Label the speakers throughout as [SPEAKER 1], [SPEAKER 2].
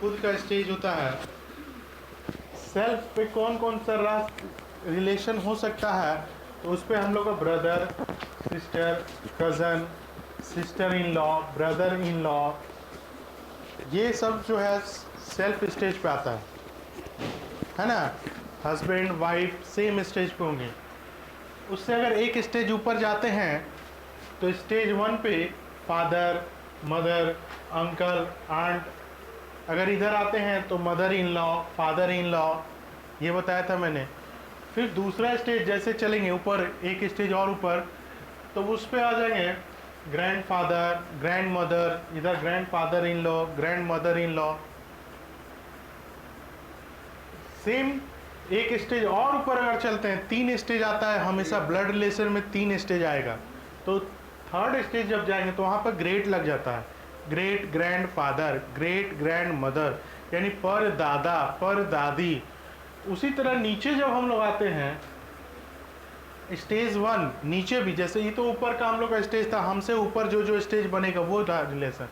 [SPEAKER 1] खुद का स्टेज होता है। सेल्फ पे कौन कौन सा रिलेशन हो सकता है, तो उस पर हम लोग का brother, sister, cousin, sister in law, brother in law, ये सब जो है सेल्फ स्टेज पे आता है ना। हस्बैंड वाइफ सेम स्टेज पे होंगे। उससे अगर एक स्टेज ऊपर जाते हैं तो स्टेज 1 पे फादर, मदर, अंकल, आंट। अगर इधर आते हैं तो mother in law, father in law, ये बताया था मैंने। फिर दूसरा स्टेज जैसे चलेंगे ऊपर, एक स्टेज और ऊपर, तो उस पर आ जाएंगे ग्रैंड फादर, ग्रैंड मदर, इधर grand father in law, grand mother in law. Same एक स्टेज और ऊपर अगर चलते हैं, 3 स्टेज आता है हमेशा ब्लड रिलेशन में, 3 स्टेज आएगा। तो थर्ड स्टेज जब जाएंगे तो वहाँ पर ग्रेट लग जाता है, great grand father, great grand mother, यानी पर दादा, पर दादी। उसी तरह नीचे जब हम लोग आते हैं स्टेज 1, नीचे भी जैसे ये तो ऊपर का हम लोग का स्टेज था, हमसे ऊपर जो जो स्टेज बनेगा वो था रिलेशन।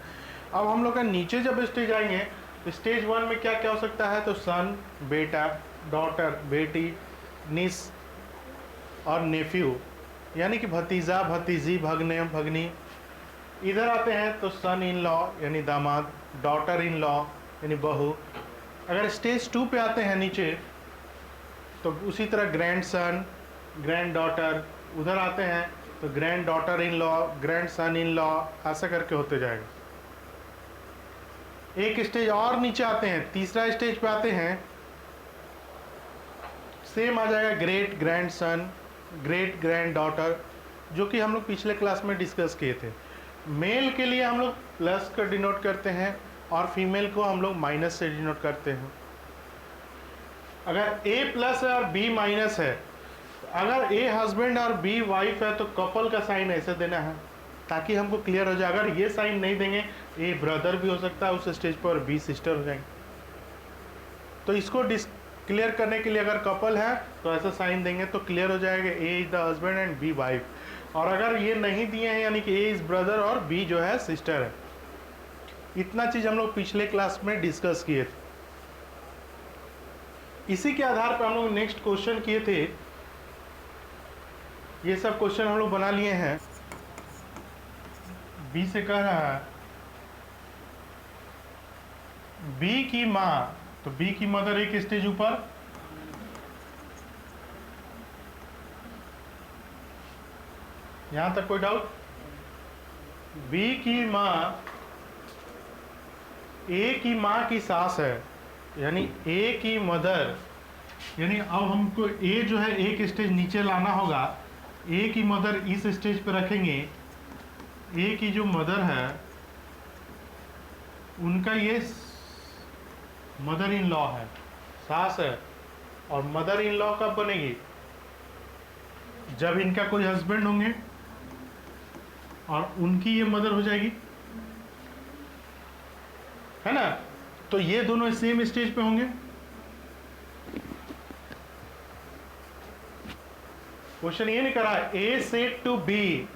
[SPEAKER 1] अब हम लोग का नीचे जब स्टेज आएंगे, स्टेज 1 में क्या क्या हो सकता है, तो सन, बेटा, डॉटर, बेटी, निस और नेफ्यू, यानी कि भतीजा, भतीजी, भगने, भगनी। इधर आते हैं तो सन इन लॉ यानी दामाद, डॉटर इन लॉ यानी बहू। अगर स्टेज 2 पे आते हैं नीचे, तो उसी तरह ग्रैंड सन, ग्रैंड डॉटर। उधर आते हैं तो grand daughter in law, grand son in law, ऐसा करके होते जाएगा। एक स्टेज और नीचे आते हैं, तीसरा स्टेज पे आते हैं, सेम आ जाएगा great grand son, great grand daughter, जो कि हम लोग पिछले क्लास में डिस्कस किए थे। मेल के लिए हम लोग प्लस का डिनोट करते हैं और फीमेल को हम लोग माइनस से डिनोट करते हैं। अगर ए प्लस है और बी माइनस है, अगर ए हस्बैंड और बी वाइफ है तो कपल का साइन ऐसे देना है ताकि हमको क्लियर हो जाए। अगर ये साइन नहीं देंगे, ए ब्रदर भी हो सकता है उस स्टेज पर और बी सिस्टर हो जाएंगे। तो इसको क्लियर करने के लिए अगर कपल है तो ऐसा साइन देंगे तो क्लियर हो जाएगा, A is the husband and B wife. और अगर ये नहीं दिए हैं, यानी कि ए इज ब्रदर और बी जो है सिस्टर है। इतना चीज हम लोग पिछले क्लास में डिस्कस किए थे। इसी के आधार पर हम लोग नेक्स्ट क्वेश्चन किए थे। ये सब क्वेश्चन हम लोग बना लिए हैं। बी से कह रहा है बी की माँ, तो बी की मदर एक स्टेज ऊपर, यहां तक कोई डाउट? बी की माँ ए की माँ की सास है, यानी ए की मदर। यानी अब हमको ए जो है एक स्टेज नीचे लाना होगा। ए की मदर इस स्टेज पर रखेंगे। ए की जो मदर है उनका ये मदर इन लॉ है, सास है। और मदर इन लॉ कब बनेगी? जब इनका कोई हस्बैंड होंगे और उनकी ये मदर हो जाएगी, है ना। तो ये दोनों सेम स्टेज पे होंगे। क्वेश्चन ये नहीं करा A said to B,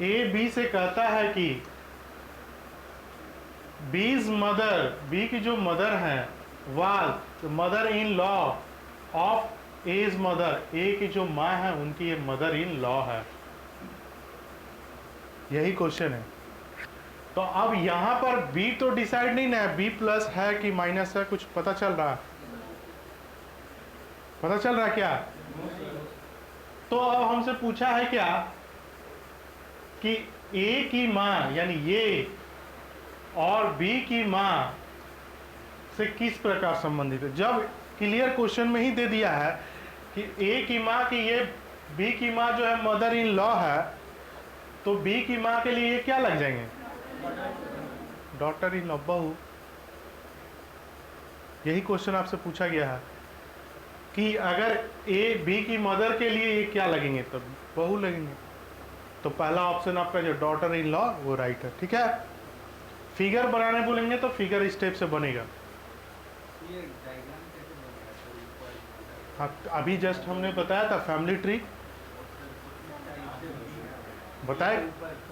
[SPEAKER 1] A B से कहता है कि बीज मदर, बी की जो मदर है, was mother in law of as mother, A की जो माँ है उनकी ये मदर इन लॉ है। यही क्वेश्चन है। तो अब यहां पर बी तो डिसाइड नहीं ना, बी प्लस है कि माइनस है, कुछ पता चल रहा है? पता चल रहा है क्या? तो अब हमसे पूछा है क्या कि ए की माँ यानी ये और बी की माँ से किस प्रकार संबंधित है। जब क्लियर क्वेश्चन में ही दे दिया है कि ए की माँ की ये बी की माँ जो है मदर इन लॉ है, तो बी की माँ के लिए ये क्या लग जाएंगे? डॉटर इन लॉ, बहू। यही क्वेश्चन आपसे पूछा गया है कि अगर ए बी की मदर के लिए ये क्या लगेंगे, तो बहू लगेंगे। तो पहला ऑप्शन आपका जो डॉटर इन लॉ वो राइट है। ठीक है। फिगर बनाने बोलेंगे तो फिगर स्टेप से बनेगा। हाँ, अभी जस्ट हमने बताया था फैमिली ट्री बताया।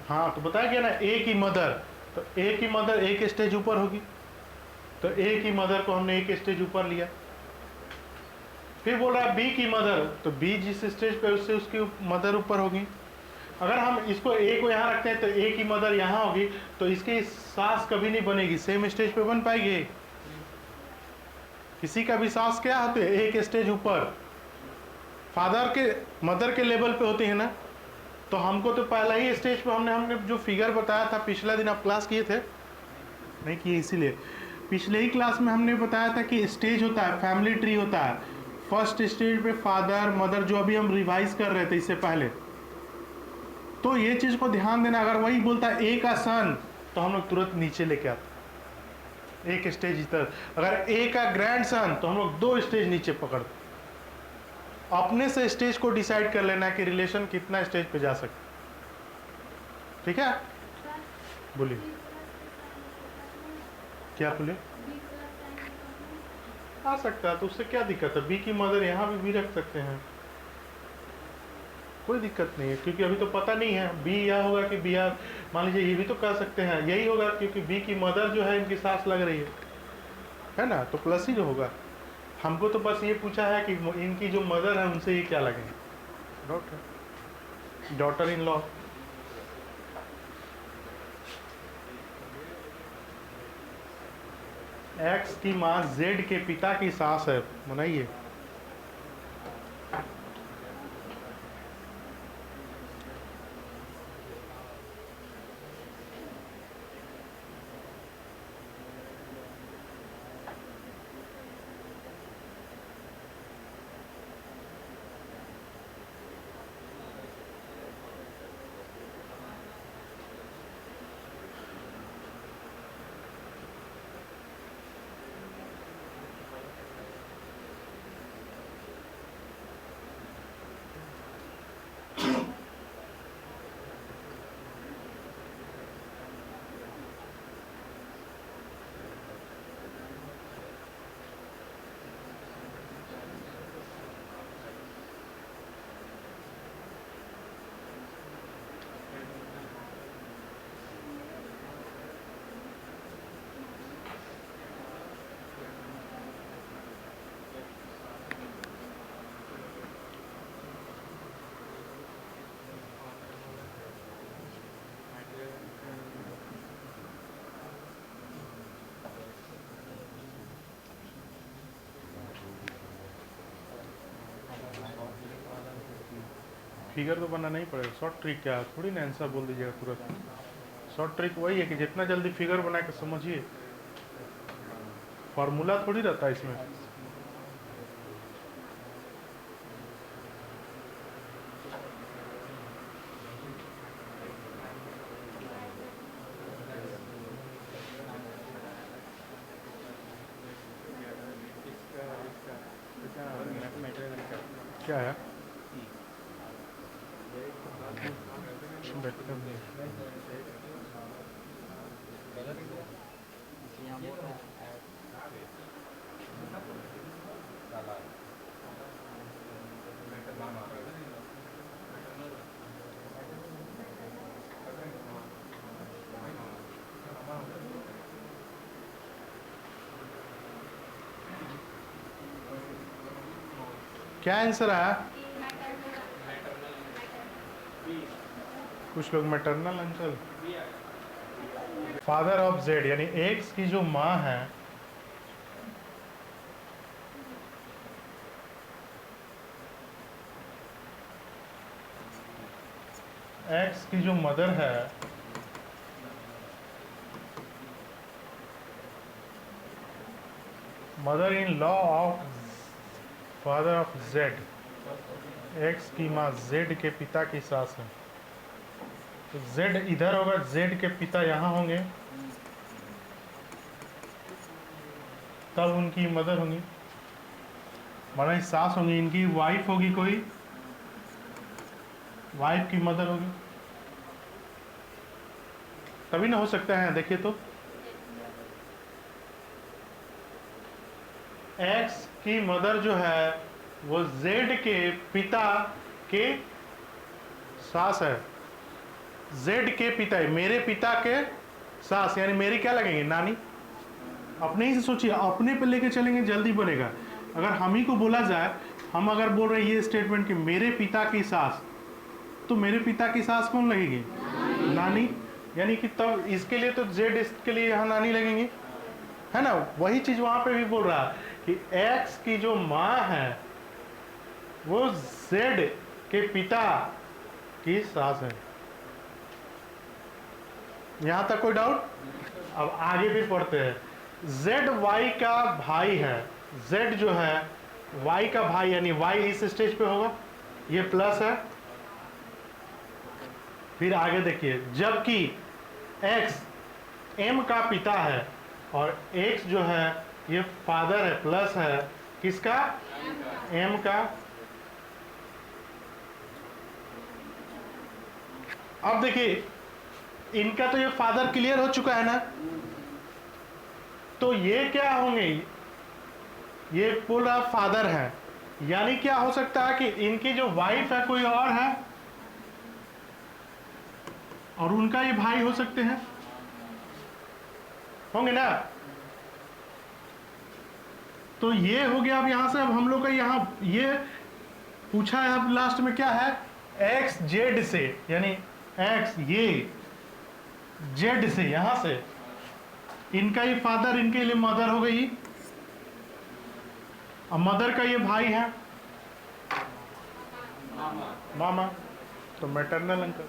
[SPEAKER 1] हाँ, तो बताया गया ना ए की मदर, तो ए की मदर एक स्टेज ऊपर होगी। तो ए की मदर को हमने एक स्टेज ऊपर लिया। फिर बोल रहा है बी की मदर, तो बी जिस स्टेज पे उससे उसकी मदर ऊपर होगी। अगर हम इसको ए को यहाँ रखते हैं तो ए की मदर यहाँ होगी, तो इसकी सास कभी नहीं बनेगी, सेम स्टेज पे बन पाएगी। किसी का भी सास क्या होते हैं, एक स्टेज ऊपर फादर के मदर के लेवल पे होती है ना। तो हमको तो पहला ही स्टेज पे हमने जो फिगर बताया था पिछला दिन, आप क्लास किए थे नहीं किए, इसीलिए पिछले ही क्लास में हमने बताया था कि स्टेज होता है, फैमिली ट्री होता है। फर्स्ट स्टेज पे फादर मदर, जो अभी हम रिवाइज कर रहे थे इससे पहले, तो ये चीज को ध्यान देना। अगर वही बोलता है ए का सन, तो हम लोग तुरंत नीचे लेके आते एक स्टेज इधर। अगर ए का ग्रैंड सन, तो हम लोग 2 स्टेज नीचे पकड़ते। अपने से स्टेज को डिसाइड कर लेना कि रिलेशन कितना स्टेज पे जा सकते। ठीक है, बोलिए क्या बोले। आ सकता है, तो उससे क्या दिक्कत है। बी की मदर यहाँ भी रख सकते हैं, कोई दिक्कत नहीं है, क्योंकि अभी तो पता नहीं है बी यह होगा कि बी आर। मान लीजिए ये भी तो कर सकते हैं, यही होगा, क्योंकि बी की मदर जो है इनकी सास लग रही है ना, तो प्लस ही जो होगा। हमको तो बस ये पूछा है कि इनकी जो मदर है उनसे ये क्या लगेंगे, डॉटर इन लॉ। एक्स की माँ जेड के पिता की सास है, बनाइए। फिगर तो बनाना ही पड़ेगा। शॉर्ट ट्रिक क्या है, थोड़ी ना आंसर बोल दीजिएगा तुरंत। शॉर्ट ट्रिक वही है कि जितना जल्दी फिगर बना के समझिए, फॉर्मूला थोड़ी रहता है इसमें। क्या है क्या आंसर आया। कुछ लोग maternal uncle. Father of Z यानी एक्स की जो माँ है, एक्स की जो मदर है, mother in law of father of Z, x की माँ जेड के पिता की सास है। तो जेड इधर होगा, जेड के पिता यहाँ होंगे, तब उनकी मदर होंगी, माना सास होंगी। इनकी वाइफ होगी, कोई वाइफ की मदर होगी, तभी ना हो सकता है। देखिए तो एक्स की मदर जो है वो जेड के पिता के सास है। जेड के पिता है, मेरे पिता के सास, यानी मेरी क्या लगेंगे, नानी। अपने ही से सोचिए, अपने पे लेके चलेंगे जल्दी बनेगा। अगर हम ही को बोला जाए, हम अगर बोल रहे हैं ये स्टेटमेंट कि मेरे पिता की सास, तो मेरे पिता की सास कौन लगेगी? नानी। यानी कि तब इसके लिए तो जेड इसके लिए यहाँ नानी लगेंगी, है ना। वही चीज वहां पे भी बोल रहा है कि एक्स की जो माँ है वो जेड के पिता की सास है। यहां तक कोई डाउट? अब आगे भी पढ़ते हैं। जेड वाई का भाई है, जेड जो है वाई का भाई, यानी वाई इस स्टेज पे होगा, ये प्लस है। फिर आगे देखिए, जबकि एक्स एम का पिता है और एक्स जो है ये फादर है, प्लस है किसका? एम का। अब देखिए इनका तो ये फादर क्लियर हो चुका है ना, तो ये क्या होंगे? ये बोल रहा फादर है, यानी क्या हो सकता है कि इनकी जो वाइफ है कोई और है और उनका ये भाई हो सकते हैं, होंगे ना। तो ये हो गया। अब यहां से अब हम लोग का यहां ये पूछा है, अब लास्ट में क्या है? एक्स जेड से, यानी एक्स ये जेड से, यहां से इनका ये फादर, इनके लिए मदर हो गई, और मदर का ये भाई है मामा, तो मैटरनल अंकल।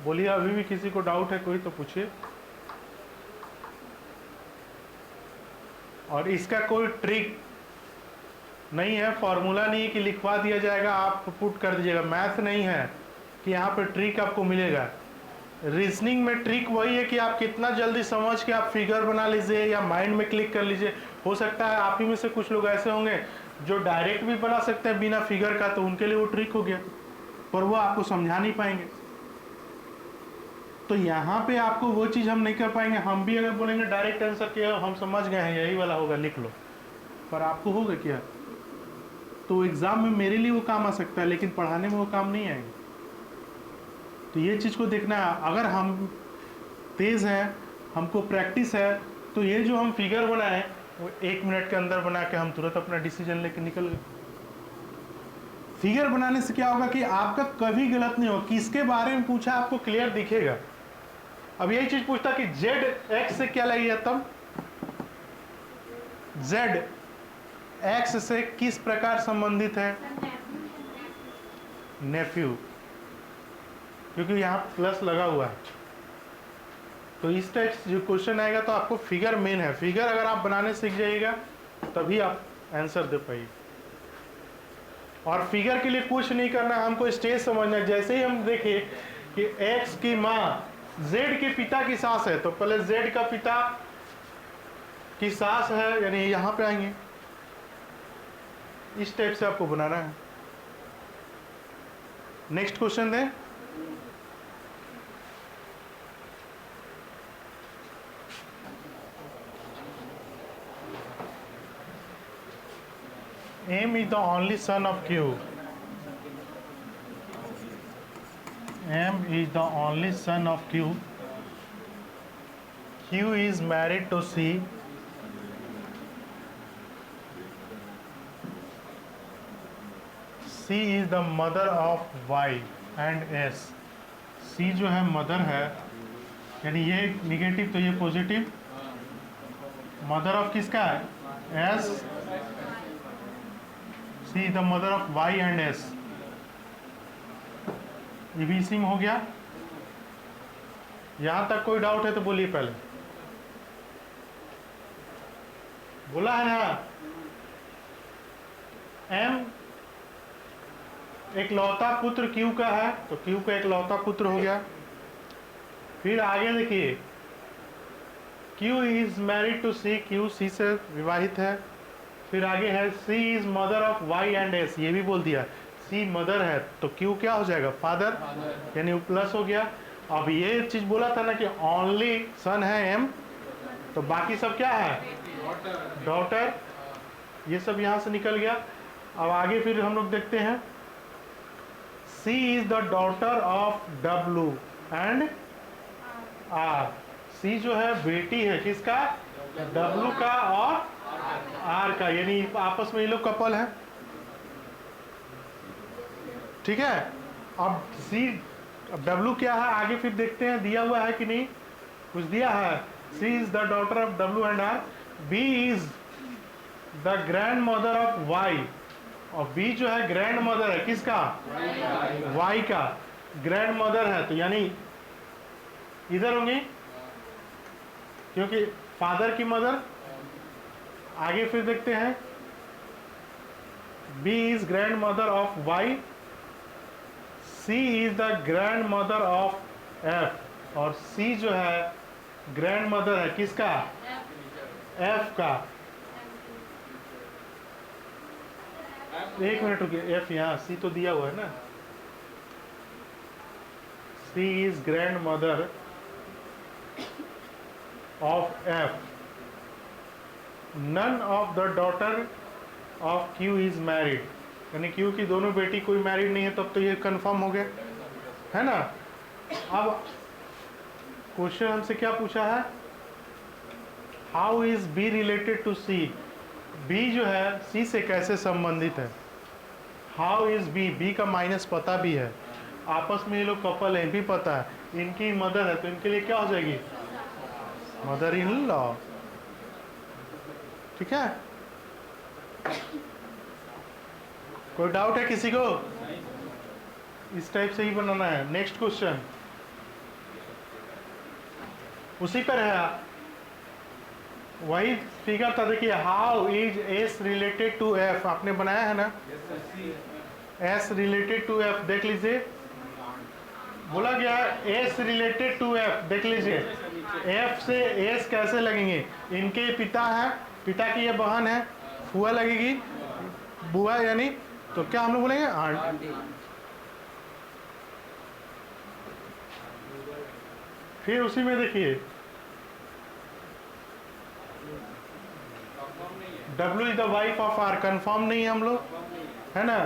[SPEAKER 1] बोलिए, अभी भी किसी को डाउट है कोई तो पूछिए। और इसका कोई ट्रिक नहीं है, फॉर्मूला नहीं है कि लिखवा दिया जाएगा आप पुट कर दीजिएगा। मैथ नहीं है कि यहाँ पे ट्रिक आपको मिलेगा। रीजनिंग में ट्रिक वही है कि आप कितना जल्दी समझ के आप फिगर बना लीजिए या माइंड में क्लिक कर लीजिए। हो सकता है आप ही में से कुछ लोग ऐसे होंगे जो डायरेक्ट भी बना सकते हैं बिना फिगर का, तो उनके लिए वो ट्रिक हो गया, पर वो आपको समझा नहीं पाएंगे। तो यहाँ पे आपको वो चीज़ हम नहीं कर पाएंगे। हम भी अगर बोलेंगे डायरेक्ट आंसर किया, हम समझ गए हैं यही वाला होगा, लिख लो, पर आपको होगा क्या? तो एग्ज़ाम में मेरे लिए वो काम आ सकता है, लेकिन पढ़ाने में वो काम नहीं आएगा। तो ये चीज़ को देखना है। अगर हम तेज़ हैं, हमको प्रैक्टिस है, तो ये जो हम फिगर बनाए वो 1 मिनट के अंदर बना के हम तुरंत अपना डिसीजन लेके निकल गए। फिगर बनाने से क्या होगा कि आपका कभी गलत नहीं होगा। किसके बारे में पूछा आपको क्लियर दिखेगा। अब यही चीज पूछता कि जेड एक्स से क्या लगेगा, तब जेड एक्स से किस प्रकार संबंधित है? नेफ्यू, क्योंकि यहाँ प्लस लगा हुआ है। तो इस टाइप से जो क्वेश्चन आएगा तो आपको फिगर मेन है। फिगर अगर आप बनाने सीख जाइएगा तभी आप आंसर दे पाइए। और फिगर के लिए कुछ नहीं करना, हमको स्टेज समझना है। जैसे ही हम देखें कि एक्स की माँ जेड के पिता की सास है, तो पहले जेड का पिता की सास है, यानी यहाँ पे आएंगे। इस टाइप से आपको बनाना है। नेक्स्ट क्वेश्चन दें। M is the only son of Q. M is the only son of Q. Q is married to C. C is the mother of Y and S. C जो है mother है, यानी ये negative तो ये positive. Mother of किसका है? S. C is the mother of Y and S. ये भी इसी में हो गया। यहां तक कोई डाउट है तो बोलिए पहले। बोला है ना, M एक लौता पुत्र Q का है, तो Q का एक लौता पुत्र हो गया। फिर आगे देखिए, Q is married to C, Q C से विवाहित है। फिर आगे है C is mother of Y and S, ये भी बोल दिया। C मदर है तो Q क्या हो जाएगा? फादर, यानी वो प्लस हो गया। अब ये चीज बोला था ना कि ओनली सन है M, तो बाकी सब क्या है? डॉटर। ये सब यहां से निकल गया। अब आगे फिर हम लोग देखते हैं C is the daughter of W and R. C जो है बेटी है किसका? डब्लू का और आर का, यानी आपस में ये लोग कपल है। ठीक है, अब सी, अब डब्लू क्या है आगे फिर देखते हैं, दिया हुआ है कि नहीं, कुछ दिया है। C is the daughter of W and R. B is the grand mother of Y, और बी जो है ग्रैंड मदर है किसका? वाई का ग्रैंड मदर है, तो यानी इधर होंगी क्योंकि फादर की मदर। आगे फिर देखते हैं, B is grand mother of Y, C is the grand mother of F, और सी जो है ग्रैंड मदर है किसका? एफ का। एक मिनट रुकिए, एफ यहाँ, सी तो दिया हुआ है ना। C is grand mother of F, none of the daughter of Q is married, यानी क्यू की दोनों बेटी कोई मैरिड नहीं है, तब तो ये कंफर्म हो गया है ना। अब क्वेश्चन हमसे क्या पूछा है, how is B related to C, B जो है सी से कैसे संबंधित है। हाउ इज बी, बी का माइनस पता भी है, आपस में ये लोग कपल हैं भी पता है, इनकी मदर है तो इनके लिए क्या हो जाएगी? Mother in law. ठीक है, कोई डाउट है किसी को? इस टाइप से ही बनाना है। नेक्स्ट क्वेश्चन उसी पर है, वही फिगर था। देखिए, how is S related to F, आपने बनाया है ना, एस रिलेटेड टू एफ, देख लीजिए, बोला गया एस रिलेटेड टू एफ, देख लीजिए एफ से एस कैसे लगेंगे, इनके पिता है, पिता की ये बहन है, फुआ लगेगी, बुआ यानी, तो क्या हम लोग बोलेंगे? आंटी। फिर उसी में देखिए, W is the wife of R, confirm नहीं है हम लोग, है ना।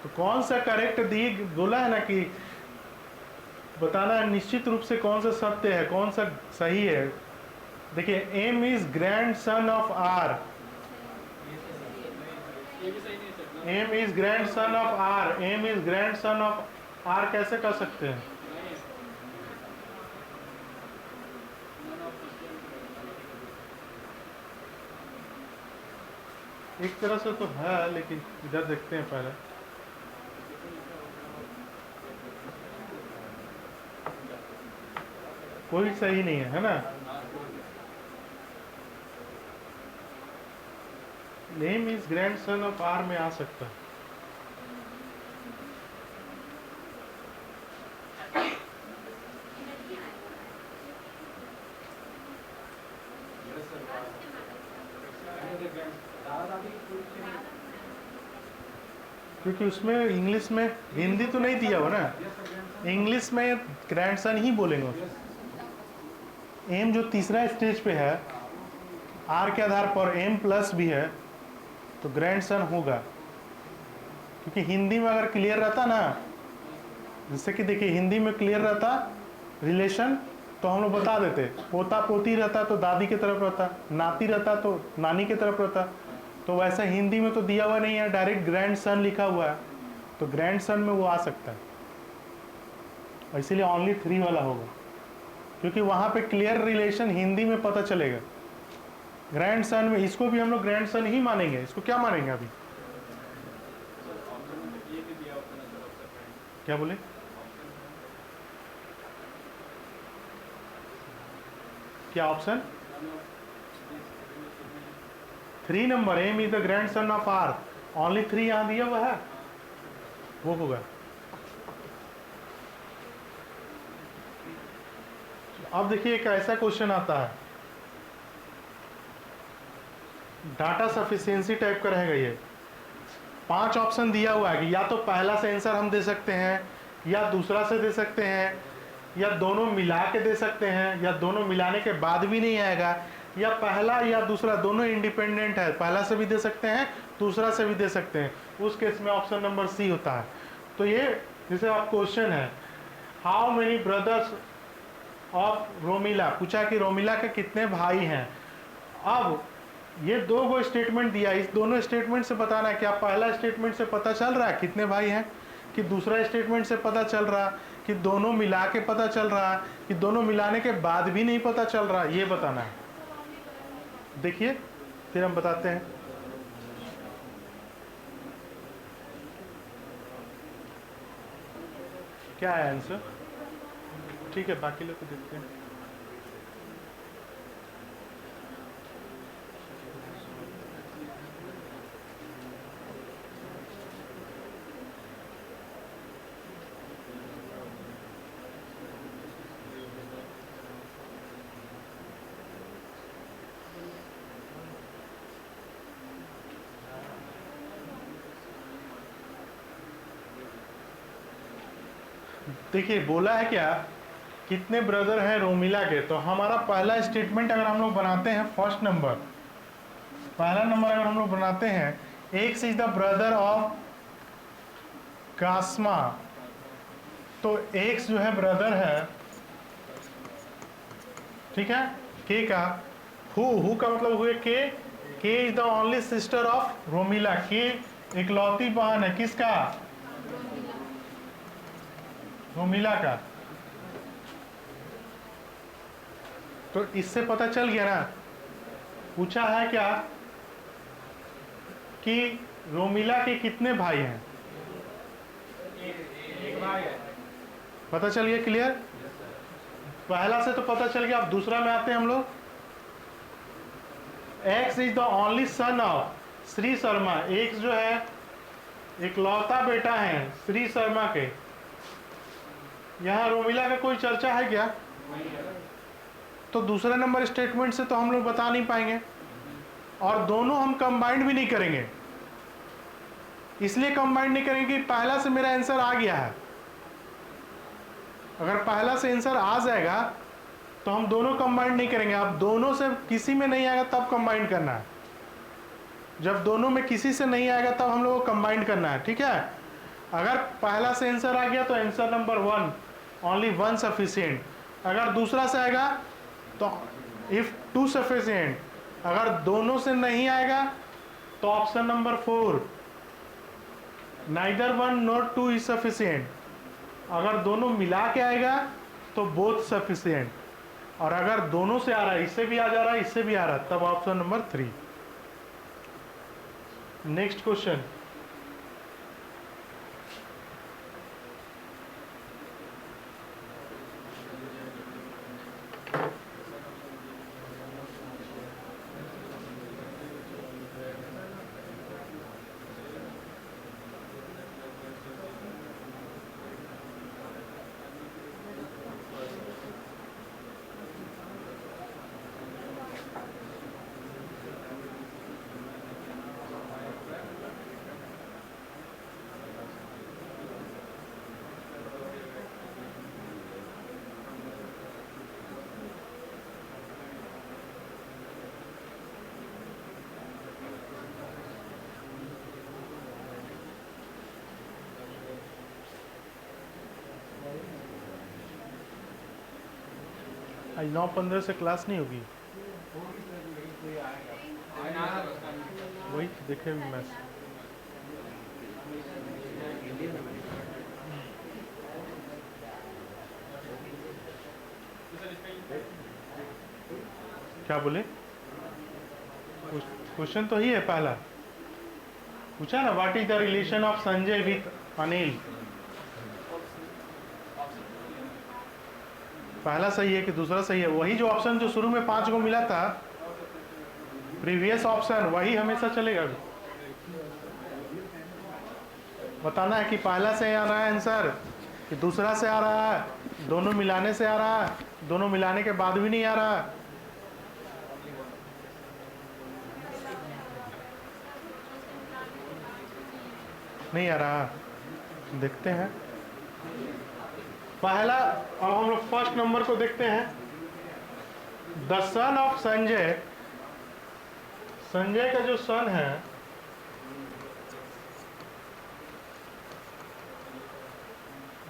[SPEAKER 1] तो कौन सा करेक्ट दी, बोला है ना कि बताना है निश्चित रूप से कौन सा सत्य है, कौन सा सही है। देखिए, M is grandson of R, M is grandson of R, M is grandson of R कैसे कर सकते हैं? एक तरह से तो है, लेकिन इधर देखते हैं पहले। कोई सही नहीं है ना। Name is grandson of R में आ सकता है। क्योंकि उसमें इंग्लिश में, हिंदी तो नहीं दिया हुआ ना, इंग्लिश में ग्रैंडसन ही बोलेंगे। एम जो तीसरा स्टेज पे है, आर के आधार पर एम प्लस भी है, तो ग्रैंडसन होगा। क्योंकि हिंदी में अगर क्लियर रहता ना, जैसे कि देखिए हिंदी में क्लियर रहता रिलेशन, तो हम लोग बता देते, पोता पोती रहता तो दादी की तरफ रहता, नाती रहता तो नानी की तरफ रहता। तो वैसा हिंदी में तो दिया हुआ नहीं है, डायरेक्ट ग्रैंडसन लिखा हुआ है, तो ग्रैंडसन में वो आ सकता है, इसीलिए ओनली 3 वाला होगा, क्योंकि वहाँ पे क्लियर रिलेशन हिंदी में पता चलेगा। ग्रैंडसन में इसको भी हम लोग ग्रैंडसन ही मानेंगे, इसको क्या मानेंगे अभी? क्या बोले? क्या option? 3 number, M is the grandson of R, only 3 यहां दिया हुआ है, वो होगा। अब देखिए एक ऐसा क्वेश्चन आता है, डाटा सफिशिएंसी टाइप का रहेगा ये। 5 ऑप्शन दिया हुआ है कि या तो पहला से आंसर हम दे सकते हैं, या दूसरा से दे सकते हैं, या दोनों मिला के दे सकते हैं, या दोनों मिलाने के बाद भी नहीं आएगा, या पहला या दूसरा दोनों इंडिपेंडेंट है, पहला से भी दे सकते हैं दूसरा से भी दे सकते हैं। उस केस में ऑप्शन नंबर सी होता है। तो ये जैसे आप क्वेश्चन है, how many brothers of Romila, पूछा कि रोमिला के कितने भाई हैं। अब ये दो गो स्टेटमेंट दिया, इस दोनों स्टेटमेंट से बताना है, क्या पहला स्टेटमेंट से पता चल रहा है कितने भाई हैं, कि दूसरा स्टेटमेंट से पता चल रहा, कि दोनों मिला के पता चल रहा, कि दोनों मिलाने के बाद भी नहीं पता चल रहा, ये बताना है। देखिए फिर हम बताते हैं। क्या है आंसर? ठीक है, बाकी लोग को देखते हैं। देखिए बोला है क्या, कितने ब्रदर हैं रोमिला के। तो हमारा पहला स्टेटमेंट अगर हम लोग बनाते हैं, फर्स्ट नंबर, पहला नंबर अगर हम लोग बनाते हैं, X is the brother of Kasma, तो एक्स जो है ब्रदर है, ठीक है, के का। हु का मतलब हुए के is the only sister of Romila, के इकलौती बहन है किसका, रोमिला का। तो इससे पता चल गया ना, पूछा है क्या कि रोमिला के कितने भाई हैं,
[SPEAKER 2] एक भाई है।
[SPEAKER 1] पता चल गया, क्लियर। पहला से तो पता चल गया। अब दूसरा में आते हैं हम लोग। X is the only son of Shri Sharma, x जो है इकलौता बेटा है श्री शर्मा के। यहाँ रोमिला का कोई चर्चा है क्या? तो दूसरे नंबर स्टेटमेंट से तो हम लोग बता नहीं पाएंगे, और दोनों हम कंबाइंड भी नहीं करेंगे। इसलिए कंबाइंड नहीं करेंगे कि पहला से मेरा आंसर आ गया है। अगर पहला से आंसर आ जाएगा तो हम दोनों कंबाइंड नहीं करेंगे। अब दोनों से किसी में नहीं आएगा तब कंबाइंड करना है। जब दोनों में किसी से नहीं आएगा तब हम लोग को कंबाइंड करना है, ठीक है। अगर पहला से आंसर आ गया तो आंसर नंबर 1, ओनली 1 सफिशिएंट। अगर दूसरा से आएगा तो इफ 2 सफिशिएंट। अगर दोनों से नहीं आएगा तो option number 4, neither 1 not 2 is sufficient. अगर दोनों मिला के आएगा तो बोथ सफिशिएंट। और अगर दोनों से आ रहा है, इससे भी आ जा रहा है, इससे भी आ रहा है, तब ऑप्शन नंबर 3। Next question. आज 9:15 से क्लास नहीं होगी, वही देखे मैच। क्या बोले? क्वेश्चन तो ही है पहला, पूछा ना, what is the relation of Sanjay with Anil. पहला सही है कि दूसरा सही है? वही जो ऑप्शन जो शुरू में 5 को मिला था, प्रीवियस ऑप्शन, वही हमेशा चलेगा। बताना है कि पहला से आ रहा है आंसर कि दूसरा से आ रहा है, दोनों मिलाने से आ रहा है, दोनों मिलाने के बाद भी नहीं आ रहा है। नहीं आ रहा, देखते हैं। पहला, अब हम लोग फर्स्ट नंबर को देखते हैं। The son of Sanjay, Sanjay का जो सन है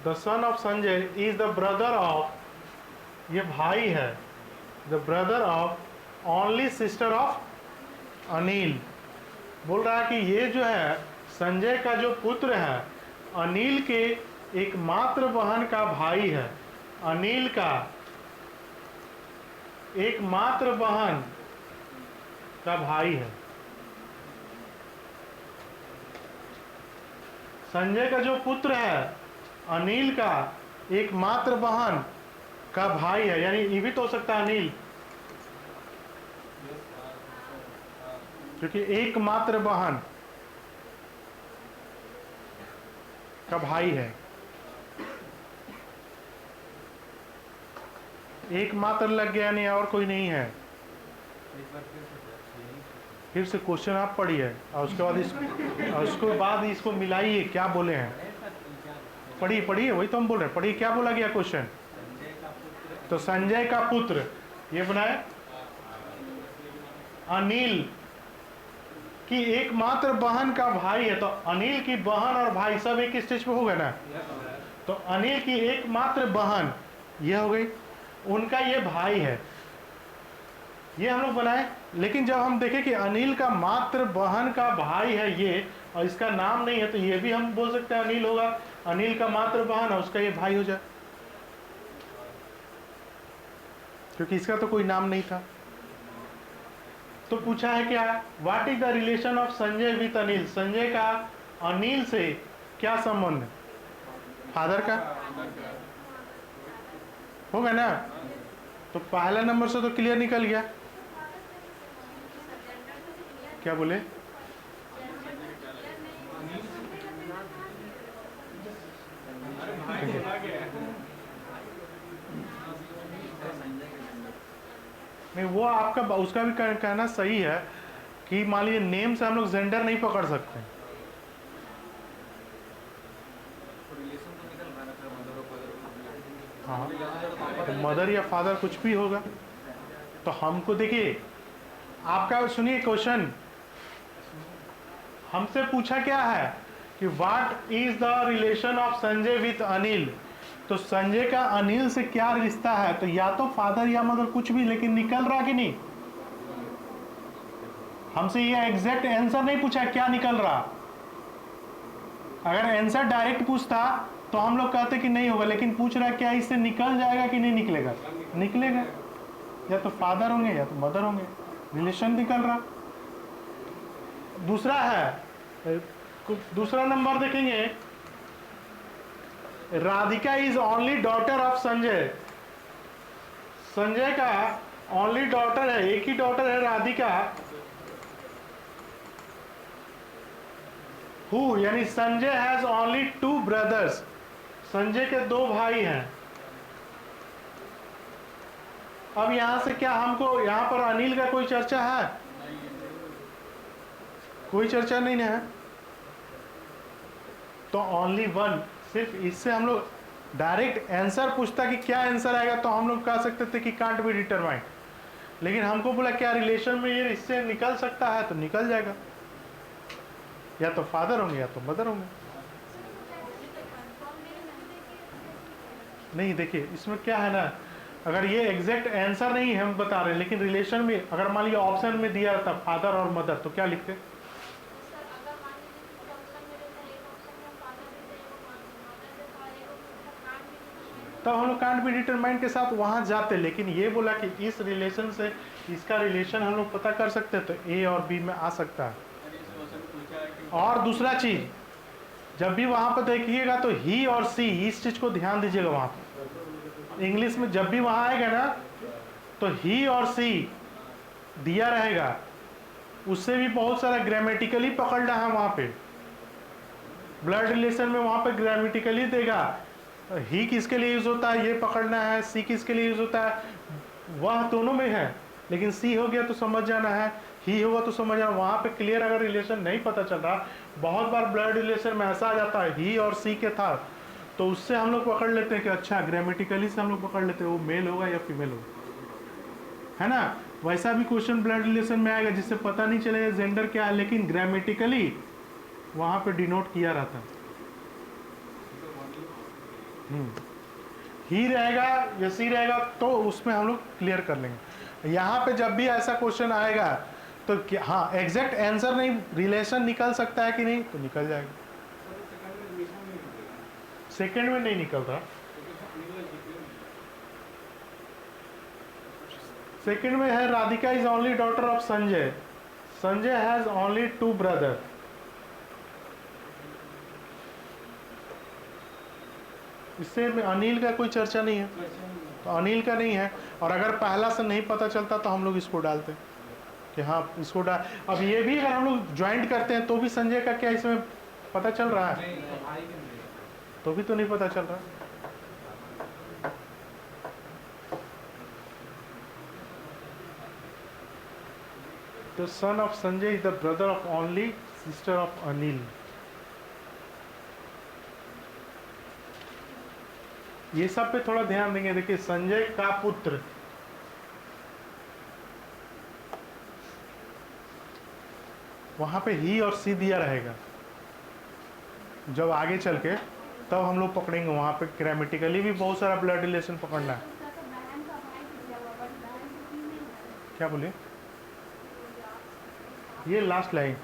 [SPEAKER 1] the son of Sanjay is the brother of, ये भाई है, the brother of only sister of Anil. बोल रहा है कि ये जो है संजय का जो पुत्र है अनिल के एकमात्र बहन का भाई है, अनिल का एकमात्र बहन का भाई है। संजय का जो पुत्र है अनिल का एकमात्र बहन का भाई है, यानी ये भी तो हो सकता है अनिल, क्योंकि एकमात्र बहन का भाई है। एकमात्र लग गया, नहीं और कोई नहीं है। फिर से क्वेश्चन आप पढ़िए और उसके बाद इसको मिलाइए, क्या बोले हैं, पढ़िए वही तो हम बोल रहे हैं, पढ़िए क्या बोला गया क्वेश्चन। तो संजय का पुत्र, ये बनाए अनिल की एकमात्र बहन का भाई है, तो अनिल की बहन और भाई सब एक स्टेज पे हो गए ना। तो अनिल की एकमात्र बहन ये हो गई, उनका ये भाई है, ये हम लोग बनाए। लेकिन जब हम देखें कि अनिल का मात्र बहन का भाई है ये, और इसका नाम नहीं है, तो ये भी हम बोल सकते हैं अनिल होगा, अनिल का मात्र बहन है, उसका ये भाई हो जाए, क्योंकि इसका तो कोई नाम नहीं था। तो पूछा है क्या, what is the relation of Sanjay with Anil, Sanjay का अनिल से क्या संबंध है, फादर का होगा ना। तो पहला नंबर से तो क्लियर निकल गया। क्या बोले, नहीं वो आपका उसका भी कहना सही है कि मान लीजिए नेम से हम लोग जेंडर नहीं पकड़ सकते। हाँ, तो मदर या फादर कुछ भी होगा। तो हमको देखिए, आपका सुनिए क्वेश्चन, हमसे पूछा क्या है कि what is the relation of Sanjay with Anil. तो संजय का अनिल से क्या रिश्ता है, तो या तो फादर या मदर कुछ भी, लेकिन निकल रहा कि नहीं। हमसे ये एग्जैक्ट आंसर नहीं पूछा क्या निकल रहा। अगर आंसर डायरेक्ट पूछता तो हम लोग कहते कि नहीं होगा, लेकिन पूछ रहा है क्या इससे निकल जाएगा कि नहीं निकलेगा, निकलेगा, या तो फादर होंगे या तो मदर होंगे, रिलेशन निकल रहा। दूसरा है, दूसरा नंबर देखेंगे, Radhika is only daughter of Sanjay, Sanjay का ओनली डॉटर है, एक ही डॉटर है राधिका, हु यानी Sanjay has only 2 brothers, Sanjay के 2 भाई हैं। अब यहां से क्या हमको यहां पर अनिल का कोई चर्चा है, कोई चर्चा नहीं है, तो ओनली 1, सिर्फ इससे हम लोग डायरेक्ट आंसर पूछता कि क्या आंसर आएगा तो हम लोग कह सकते थे कि कांट बी डिटरमाइंड, लेकिन हमको बोला क्या रिलेशन में ये इससे निकल सकता है, तो निकल जाएगा, या तो फादर होंगे या तो मदर होंगे। नहीं देखिए इसमें क्या है ना, अगर ये एग्जैक्ट आंसर नहीं हम बता रहे, लेकिन रिलेशन में अगर मान लीजिए ऑप्शन में दिया रहता फादर और मदर, तो क्या लिखते, तब हम लोग कांट बी डिटरमाइंड के साथ वहां जाते। लेकिन ये बोला कि इस रिलेशन से इसका रिलेशन हम लोग पता कर सकते हैं, तो ए और बी में आ सकता है। और दूसरा चीज, जब भी वहां पर देखिएगा तो ही और सी, इस चीज को ध्यान दीजिएगा, वहां पर इंग्लिश में जब भी वहां आएगा ना तो ही और सी दिया रहेगा, उससे भी बहुत सारा ग्रामेटिकली पकड़ना है वहां पे। ब्लड रिलेशन में वहां पे ग्रामेटिकली देगा, ही किसके लिए यूज होता है ये पकड़ना है, सी किसके लिए यूज होता है, वह दोनों में है, लेकिन सी हो गया तो समझ जाना है, ही होगा तो समझ जाना। वहां पे क्लियर अगर रिलेशन नहीं पता चल रहा, बहुत बार ब्लड रिलेशन में ऐसा आ जाता है ही और सी के था, तो उससे हम लोग पकड़ लेते हैं कि अच्छा ग्रामेटिकली से हम लोग पकड़ लेते हैं वो मेल होगा या फीमेल होगा, है ना। वैसा भी क्वेश्चन ब्लड रिलेशन में आएगा जिससे पता नहीं चलेगा जेंडर क्या है, लेकिन ग्रामेटिकली वहां पे डिनोट किया रहता है। ही रहेगा या सी रहेगा तो उसमें हम लोग क्लियर कर लेंगे। यहाँ पे जब भी ऐसा क्वेश्चन आएगा तो हाँ एग्जैक्ट आंसर नहीं, रिलेशन निकल सकता है कि नहीं, तो निकल जाएगा। सेकंड में नहीं निकल रहा, सेकंड में है Radhika is only daughter of Sanjay, Sanjay has only 2 brother. इससे में अनिल का कोई चर्चा नहीं है, तो अनिल का नहीं है। और अगर पहला से नहीं पता चलता तो हम लोग इसको डालते कि हाँ इसको डाल। अब ये भी अगर हम लोग ज्वाइंट करते हैं तो भी संजय का क्या इसमें पता चल रहा है, तो भी तो नहीं पता चल रहा। The son of Sanjay is the brother of only sister of Anil. ये सब पे थोड़ा ध्यान देंगे। देखिए संजय का पुत्र, वहां पे ही और सी दिया रहेगा। जब आगे चल के तब हम लोग पकड़ेंगे, वहां पे ग्रामेटिकली भी बहुत सारा ब्लड रिलेशन पकड़ना है। क्या बोले? ये लास्ट लाइन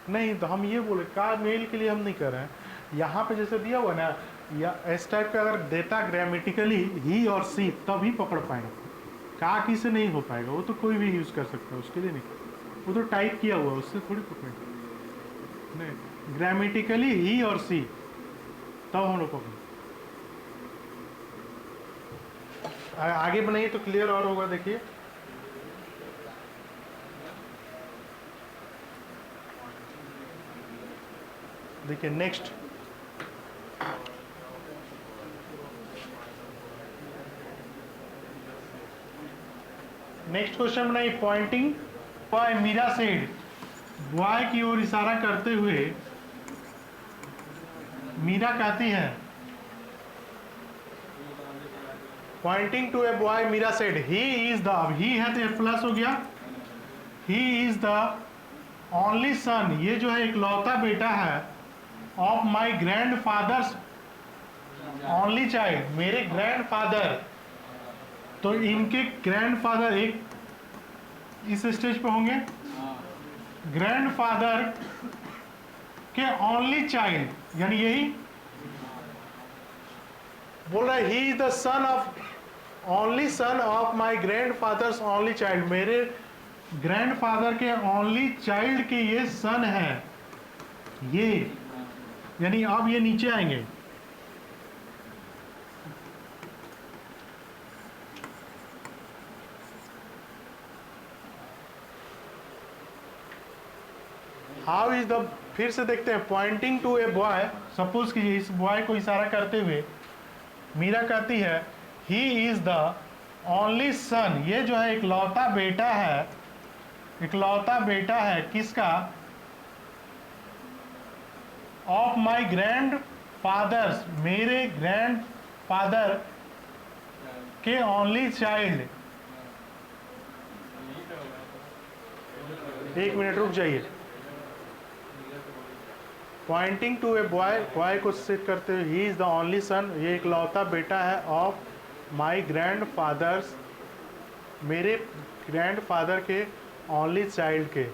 [SPEAKER 1] नहीं, तो हम ये बोले का मेल के लिए हम नहीं कर रहे हैं। यहाँ पे जैसे दिया हुआ ना, या इस टाइप का अगर देता ग्रामेटिकली ही और सी तभी पकड़ पाएंगे, का की से नहीं हो पाएगा। वो तो कोई भी यूज़ कर सकता है, उसके लिए नहीं, वो तो टाइप किया हुआ है, उससे थोड़ी पकड़ेंगे। नहीं, ग्रामेटिकली ही और सी तब हम लोग पकड़ेंगे। आगे बनाइए तो क्लियर और होगा। देखिए देखिए नेक्स्ट, नेक्स्ट क्वेश्चन बनाइए। Pointing by Meera said, boy की ओर इशारा करते हुए मीरा कहती है, pointing to a boy Meera said he is the, अब ही है तो ए प्लस हो गया, he is the only son, ये जो है इकलौता बेटा है, of my grandfather's only child, मेरे ग्रैंडफादर। तो इनके ग्रैंडफादर एक इस स्टेज पे होंगे, ग्रैंडफादर के ओनली चाइल्ड, यानी यही बोल रहा है, ही is the son of only son of my grandfathers only child, मेरे ग्रैंडफादर के ओनली चाइल्ड के ये सन है। ये यानी अब ये नीचे आएंगे, हाउ इज द, फिर से देखते हैं। Pointing to a boy, suppose कीजिए इस बॉय को इशारा करते हुए मीरा कहती है, ही इज द ओनली सन, ये जो है इकलौता बेटा है, इकलौता बेटा है किसका, ऑफ माई ग्रैंड फादर्स, मेरे ग्रैंड फादर के ओनली चाइल्ड। एक मिनट रुक जाइए। Pointing to a boy, boy को सेट करते हुए, he is the only son, ये इकलौता बेटा है, ऑफ माई ग्रैंड फादर्स, मेरे ग्रैंड फादर के ओनली चाइल्ड के।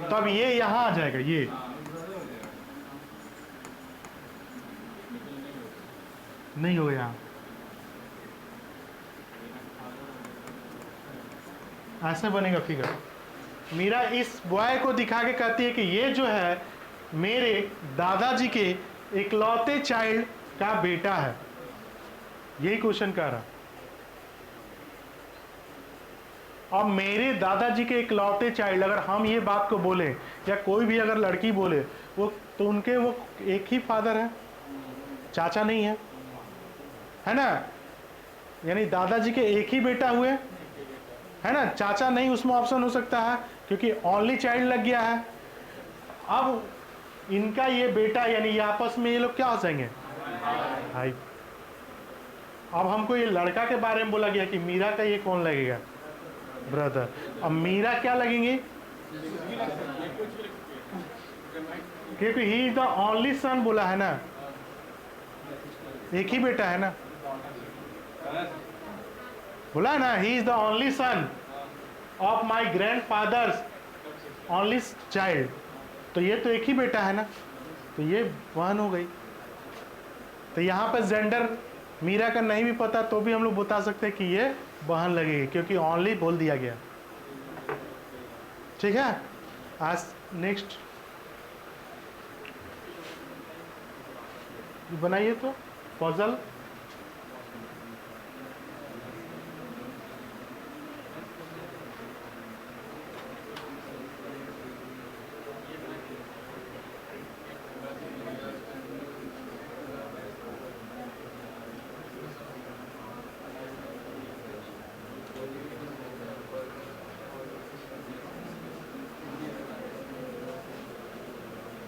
[SPEAKER 1] तब ये यहाँ आ जाएगा, ये नहीं हो यहाँ, ऐसे बनेगा फिगर। मीरा इस बॉय को दिखा के कहती है कि ये जो है मेरे दादाजी के इकलौते चाइल्ड का बेटा है, यही क्वेश्चन कह रहा। अब मेरे दादाजी के इकलौते चाइल्ड, अगर हम ये बात को बोले या कोई भी अगर लड़की बोले, वो तो उनके वो एक ही फादर है, चाचा नहीं है ना, यानी दादाजी के एक ही बेटा हुए, है ना, चाचा नहीं उसमें ऑप्शन हो सकता है क्योंकि ओनली चाइल्ड लग गया है। अब इनका ये बेटा, यानी ये आपस में ये लोग क्या हो जाएंगे, भाई। अब हमको ये लड़का के बारे में बोला गया कि मीरा का ये कौन लगेगा, ब्रदर। अब मीरा क्या लगेंगे, क्योंकि ही इज द ओनली सन बोला है ना, एक ही बेटा है ना, बोला है ना, ही is the only son of my grandfather's only child, तो ये तो एक ही बेटा है ना, तो ये बहन हो गई। तो यहाँ पर जेंडर मीरा का नहीं भी पता तो भी हम लोग बता सकते हैं कि ये बहन लगेगी, क्योंकि ओनली बोल दिया गया। ठीक है, आज नेक्स्ट बनाइए तो पजल।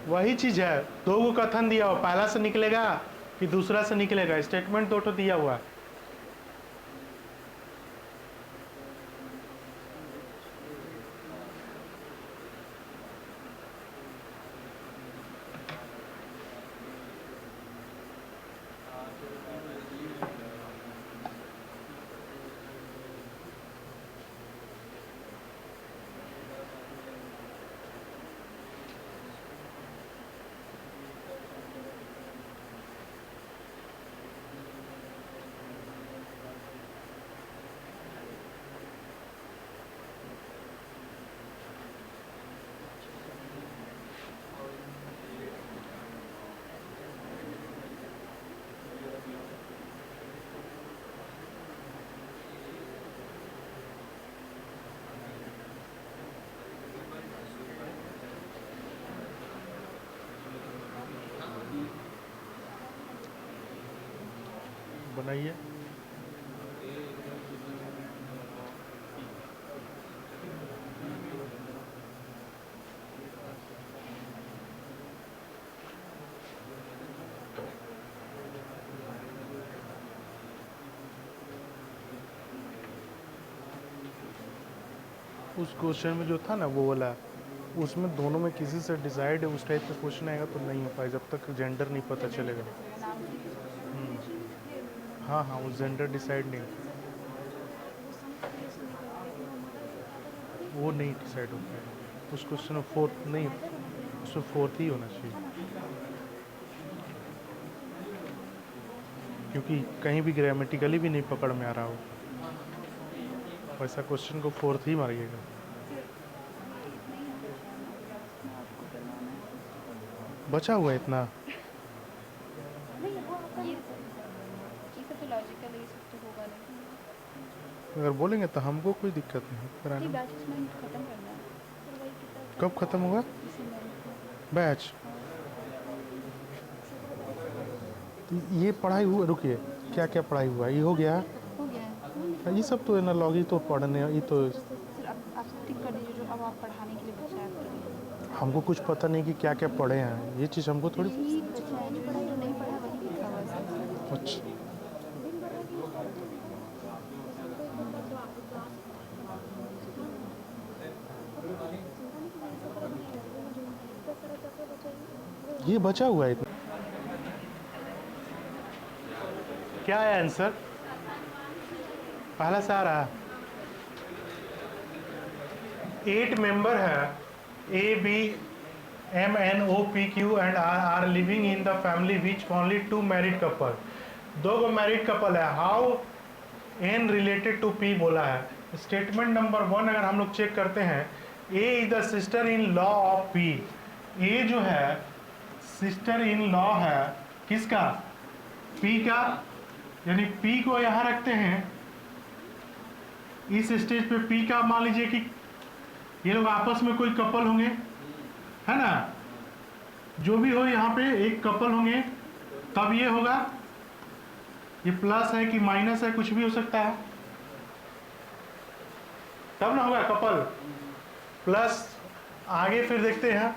[SPEAKER 1] वही चीज है, दो को कथन दिया हुआ, पहला से निकलेगा कि दूसरा से निकलेगा, स्टेटमेंट दो तो दिया हुआ है। बनाइए। उस क्वेश्चन में जो था ना वो वाला, उसमें दोनों में किसी से डिसाइड है, उस टाइप का क्वेश्चन आएगा तो नहीं हो पाए जब तक जेंडर नहीं पता चलेगा। हाँ हाँ, वो जेंडर डिसाइड नहीं, वो नहीं डिसाइड हो पाएगा उस क्वेश्चन में। फोर्थ नहीं, उसमें फोर्थ ही होना चाहिए, क्योंकि कहीं भी ग्रामेटिकली भी नहीं पकड़ में आ रहा हो, वैसा क्वेश्चन को फोर्थ ही मारिएगा। बचा हुआ है इतना, अगर बोलेंगे तो हमको कोई दिक्कत नहीं कराने में। कब खत्म होगा बैच? तो ये पढ़ाई हुआ, रुकिए, क्या क्या पढ़ाई हुआ, ये हो गया, ये सब तो एनालॉजी तो पढ़ने, ये तो हमको कुछ पता नहीं कि क्या क्या पढ़े हैं, ये चीज़ हमको थोड़ी। अच्छा, ये बचा हुआ है इतना। क्या है आंसर? पहला से आ रहा है, 8 मेंबर है, A B M N O P Q and R living in the family which only 2 married couple, 2 को मैरिड कपल है। How N related to P बोला है। स्टेटमेंट नंबर 1 अगर हम लोग चेक करते हैं, A is the sister in law of P, A जो है सिस्टर इन लॉ है किसका? पी का, यानी पी को यहाँ रखते हैं इस स्टेज पे, पी का मान लीजिए कि ये लोग आपस में कोई कपल होंगे, है ना, जो भी हो यहाँ पे एक कपल होंगे, तब ये होगा, ये प्लस है कि माइनस है, कुछ भी हो सकता है, तब ना होगा कपल प्लस। आगे फिर देखते हैं,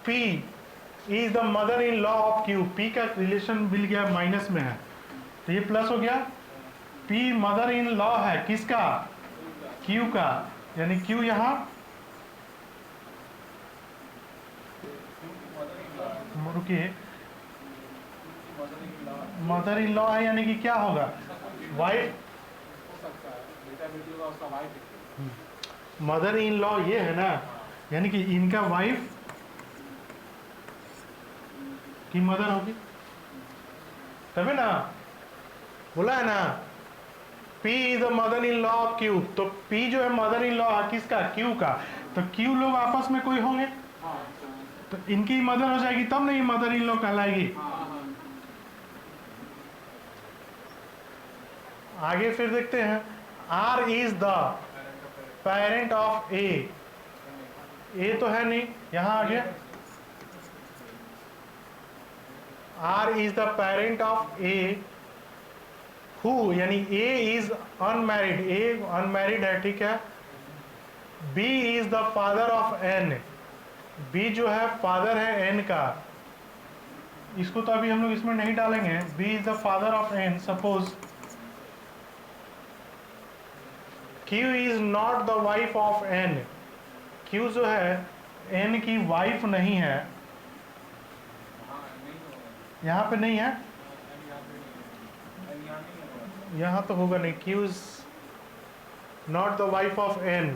[SPEAKER 1] P is the mother in law of Q, P का रिलेशन मिल गया माइनस में है तो ये प्लस हो गया। P मदर इन लॉ है किसका? Q का, यानी Q यहाँ रुकिए, मदर इन लॉ है यानी कि क्या होगा, वाइफ, मदर इन लॉ ये है ना, यानी कि इनका वाइफ की मदर होगी, तभी ना बोला है ना, P is the mother in law of Q, तो P जो है मदर इन लॉ किसका, Q का, तो Q लोग आपस में कोई होंगे, तो इनकी मदर हो जाएगी तब नहीं मदर इन लॉ कहलाएगी। आगे फिर देखते हैं, R is the parent of A, A तो है नहीं, यहां आ गया, R is the parent of A, who यानी A is unmarried, A unmarried है, ठीक है। B is the father of N, B जो है फादर है N का, इसको तो अभी हम लोग इसमें नहीं डालेंगे। B is the father of N, suppose Q is not the wife of N, Q जो है N की वाइफ नहीं है, यहाँ पे नहीं है, यहाँ तो होगा नहीं, Q is not the wife of N,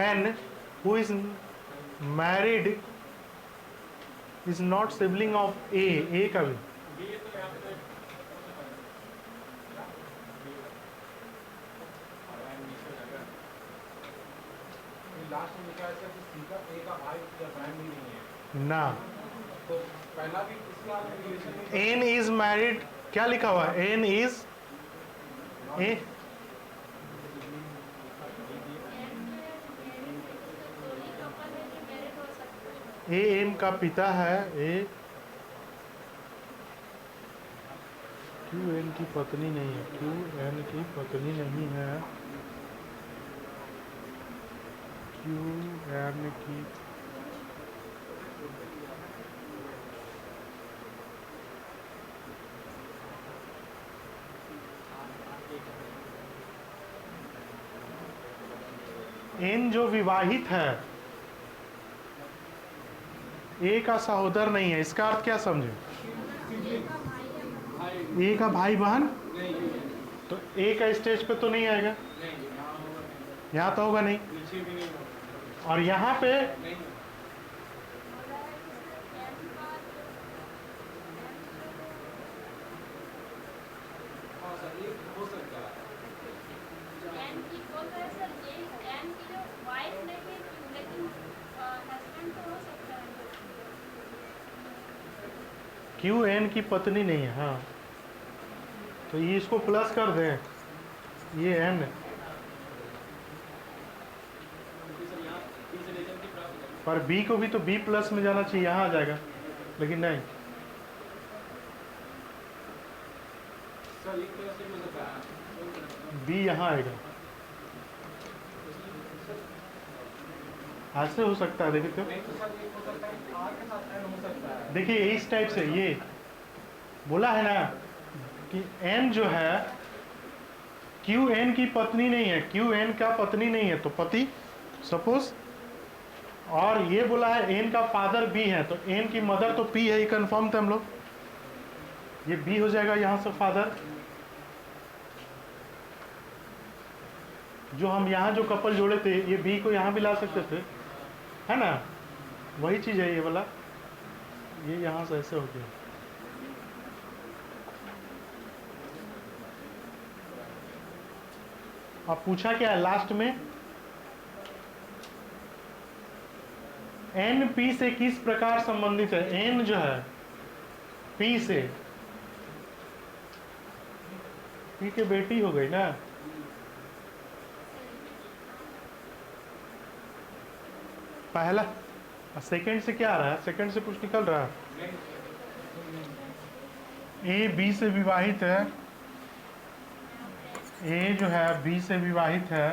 [SPEAKER 1] N who is married is not sibling of A का भी, ना, N is married, क्या लिखा हुआ है, N is A, A N का पिता है, A Q N की पत्नी नहीं है, Q N की पत्नी नहीं है, Q N की N जो विवाहित है, A का सहोदर नहीं है, इसका अर्थ क्या समझे, A का भाई बहन, तो A का स्टेज पे तो नहीं आएगा, यहाँ तो होगा नहीं, और यहाँ पे Q N की पत्नी नहीं है, हाँ, तो ये इसको प्लस कर दें, ये N, पर B को भी तो B प्लस में जाना चाहिए, यहाँ आ जाएगा, लेकिन नहीं, B यहाँ आएगा, ऐसे हो सकता है, देखिए तो देखिए इस टाइप से, ये बोला है ना कि N जो है Q N की पत्नी नहीं है, Q N का पत्नी नहीं है, तो पति सपोज, और ये बोला है N का फादर B है, तो N की मदर तो P है, ये कंफर्म थे हम लोग, ये B हो जाएगा यहाँ से फादर, जो हम यहाँ जो कपल जोड़े थे, ये B को यहाँ भी ला सकते थे, है ना, वही चीज है ये वाला, ये यहाँ से ऐसे हो गया, अब पूछा क्या है लास्ट में, N P से किस प्रकार संबंधित है, N जो है P से, P की बेटी हो गई ना, पहला, सेकंड से क्या आ रहा है, सेकंड से कुछ निकल रहा है, A B से विवाहित है, A जो है B से विवाहित है,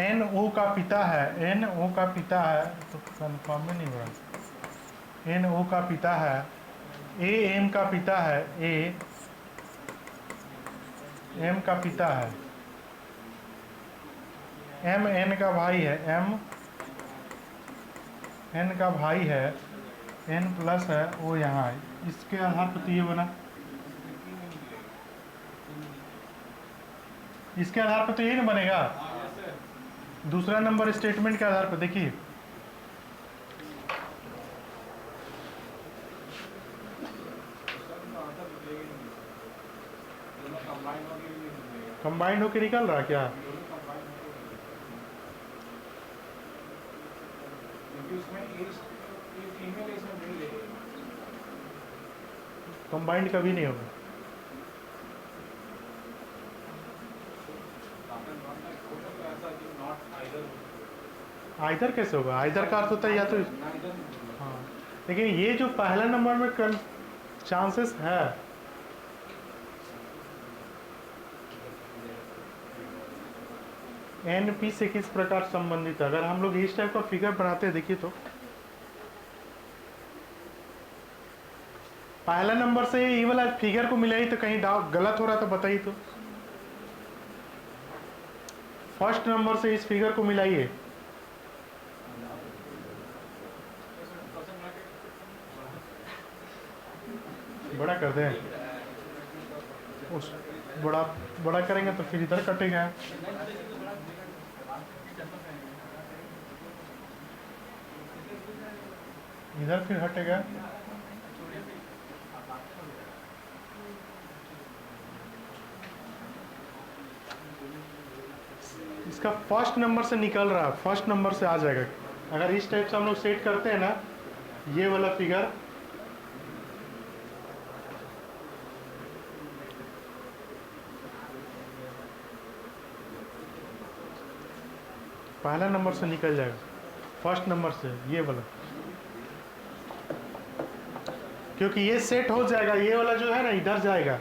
[SPEAKER 1] N O का पिता है, N O का पिता है, तो कंफर्म ही नहीं हो रहा, N O का पिता है, A M का पिता है, A M का पिता है, M N का भाई है, M n का भाई है, n प्लस है, वो यहाँ है, इसके आधार पर तो ये बना, इसके आधार पर तो यही ना बनेगा, दूसरा नंबर स्टेटमेंट के आधार पर। देखिए कंबाइंड होके निकल रहा क्या? कंबाइंड कभी नहीं होगा। आइदर कैसे होगा? आइदर का अर्थ होता है या तो, हाँ, लेकिन ये जो पहला नंबर में चांसेस है, एन पी से किस प्रकार संबंधित है? अगर हम लोग इस टाइप का फिगर बनाते हैं, देखिए तो पहला नंबर से ये वाला फिगर को मिला ही तो कहीं गलत हो रहा तो बताइए तो। फर्स्ट नंबर से इस फिगर को मिलाइए, बड़ा कर दें, उस बड़ा बड़ा करेंगे तो फिर इधर कटेगा, इधर फिर हटेगा, इसका फर्स्ट नंबर से निकल रहा है, फर्स्ट नंबर से आ जाएगा। अगर इस टाइप से हम लोग सेट करते हैं ना, ये वाला फिगर, पहला नंबर से निकल जाएगा, फर्स्ट नंबर से ये वाला, क्योंकि ये सेट हो जाएगा, ये वाला जो है ना इधर जाएगा,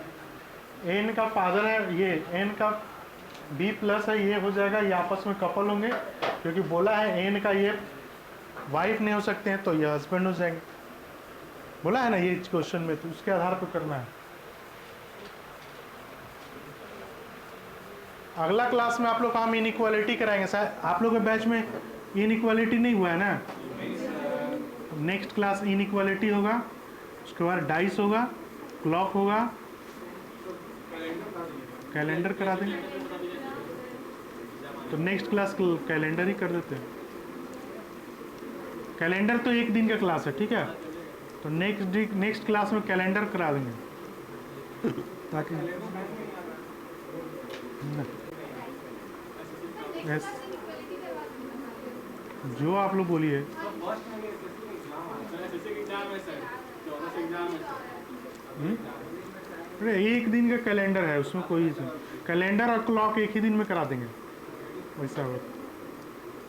[SPEAKER 1] एन का फादर है, ये एन का बी प्लस है, ये हो जाएगा, ये आपस में कपल होंगे, क्योंकि बोला है एन का ये वाइफ नहीं हो सकते हैं तो ये हस्बैंड हो जाएंगे, बोला है ना ये क्वेश्चन में, तो उसके आधार पर करना है। अगला क्लास में आप लोग हम इनइक्वालिटी कराएंगे, शायद आप लोग के बैच में इनइक्वालिटी नहीं हुआ है ना, नेक्स्ट क्लास इनइक्वालिटी होगा, उसके बाद डाइस होगा, क्लॉक होगा, कैलेंडर करा देंगे, तो नेक्स्ट क्लास कैलेंडर ही कर देते हैं। कैलेंडर तो एक दिन का क्लास है, ठीक है, तो नेक्स्ट क्लास में कैलेंडर करा देंगे ताकि यस, जो आप लोग बोलिए। अरे एक दिन का कैलेंडर है, उसमें कोई कैलेंडर और क्लॉक एक ही दिन में करा देंगे, वैसा हो।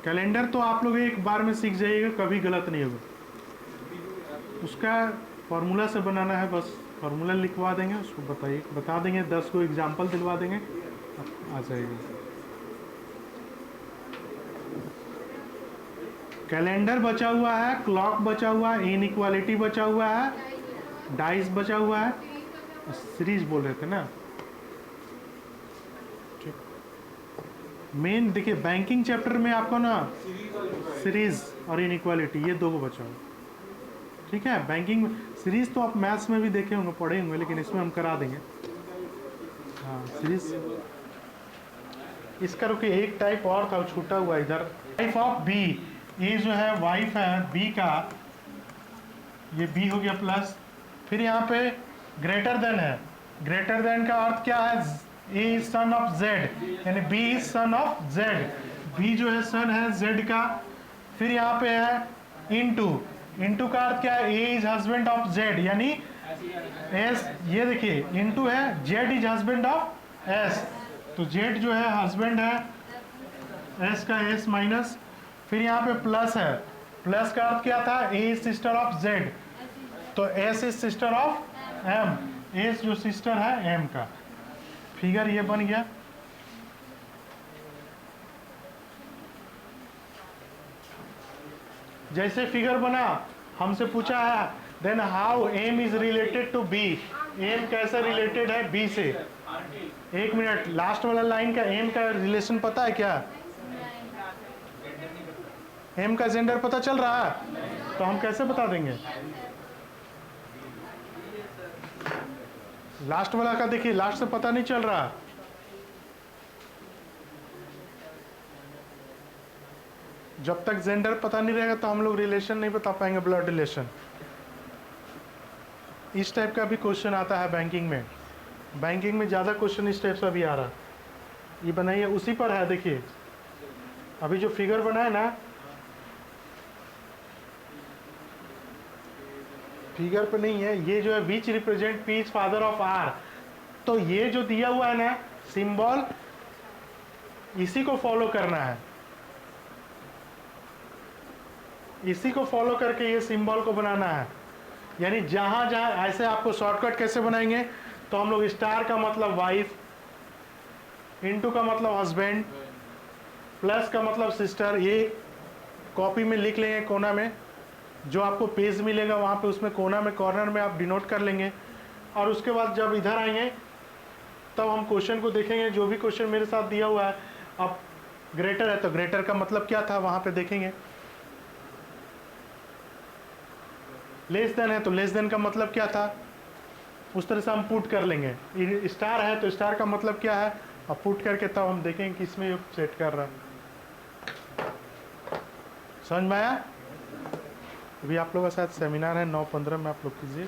[SPEAKER 1] कैलेंडर तो आप लोग एक बार में सीख जाइएगा, कभी गलत नहीं होगा, उसका फार्मूला से बनाना है, बस फार्मूला लिखवा देंगे, उसको बताइए, बता देंगे, 10 को एग्जाम्पल दिलवा देंगे, आ जाएगा। कैलेंडर बचा हुआ है, क्लॉक बचा हुआ है, इनइक्वालिटी बचा हुआ है, डाइस बचा हुआ है, सीरीज बोल रहे थे ना, मेन देखिए बैंकिंग चैप्टर में आपको ना सीरीज और इनइक्वालिटी ये दो को बचा हुआ, ठीक है। बैंकिंग सीरीज तो आप मैथ्स में भी देखे होंगे, पढ़े होंगे, लेकिन इसमें हम करा देंगे। हाँ सीरीज, इसका रुके एक टाइप और था छूटा हुआ इधर, वाइफ ऑफ बी, ये जो है वाइफ है बी का, ये बी हो गया प्लस, फिर यहाँ पे ग्रेटर देन है, ग्रेटर देन का अर्थ क्या है, A is son of Z, यानी B is son of Z, B जो है सन है जेड का, फिर यहाँ पे है इनटू, इनटू का अर्थ क्या है, A is husband of Z, यानी एस, ये देखिए इनटू है, Z is husband of S, तो जेड जो है हस्बैंड है एस का, एस माइनस, फिर यहाँ पे प्लस है, प्लस का अर्थ क्या था, A is sister of Z, तो S is sister of M, S जो सिस्टर है एम का, फिगर ये बन गया। जैसे फिगर बना, हमसे पूछा है then how M is related to B, M कैसे रिलेटेड है बी से। एक मिनट, लास्ट वाला लाइन का एम का रिलेशन पता है क्या? एम का जेंडर पता चल रहा है? तो हम कैसे बता देंगे? लास्ट वाला का देखिए, लास्ट से पता नहीं चल रहा। जब तक जेंडर पता नहीं रहेगा तो हम लोग रिलेशन नहीं बता पाएंगे, ब्लड रिलेशन। इस टाइप का भी क्वेश्चन आता है बैंकिंग में। बैंकिंग में ज़्यादा क्वेश्चन इस टाइप से भी आ रहा। ये बनाइए, उसी पर है। देखिए अभी जो फिगर बना है ना, फिगर पे नहीं है, ये जो है which represent P is father of R. तो ये जो दिया हुआ है ना सिंबल, इसी को फॉलो करना है, इसी को फॉलो करके ये सिंबल को बनाना है। यानी जहां जहां ऐसे आपको शॉर्टकट कैसे बनाएंगे, तो हम लोग स्टार का मतलब वाइफ, इनटू का मतलब हस्बैंड, प्लस का मतलब सिस्टर, ये कॉपी में लिख लेंगे कोना में, जो आपको पेज मिलेगा वहाँ पे उसमें कोना में कॉर्नर में आप डिनोट कर लेंगे। और उसके बाद जब इधर आएंगे तब हम क्वेश्चन को देखेंगे, जो भी क्वेश्चन मेरे साथ दिया हुआ है। अब ग्रेटर है तो ग्रेटर का मतलब क्या था वहाँ पे देखेंगे, लेस देन है तो लेस देन का मतलब क्या था, उस तरह से हम पुट कर लेंगे। स्टार है तो स्टार का मतलब क्या है, अब पुट करके तब हम देखेंगे कि इसमें सेट कर रहा है। समझ में आया? अभी आप लोगों का शायद सेमिनार है 9:15 में, आप लोग कीजिए।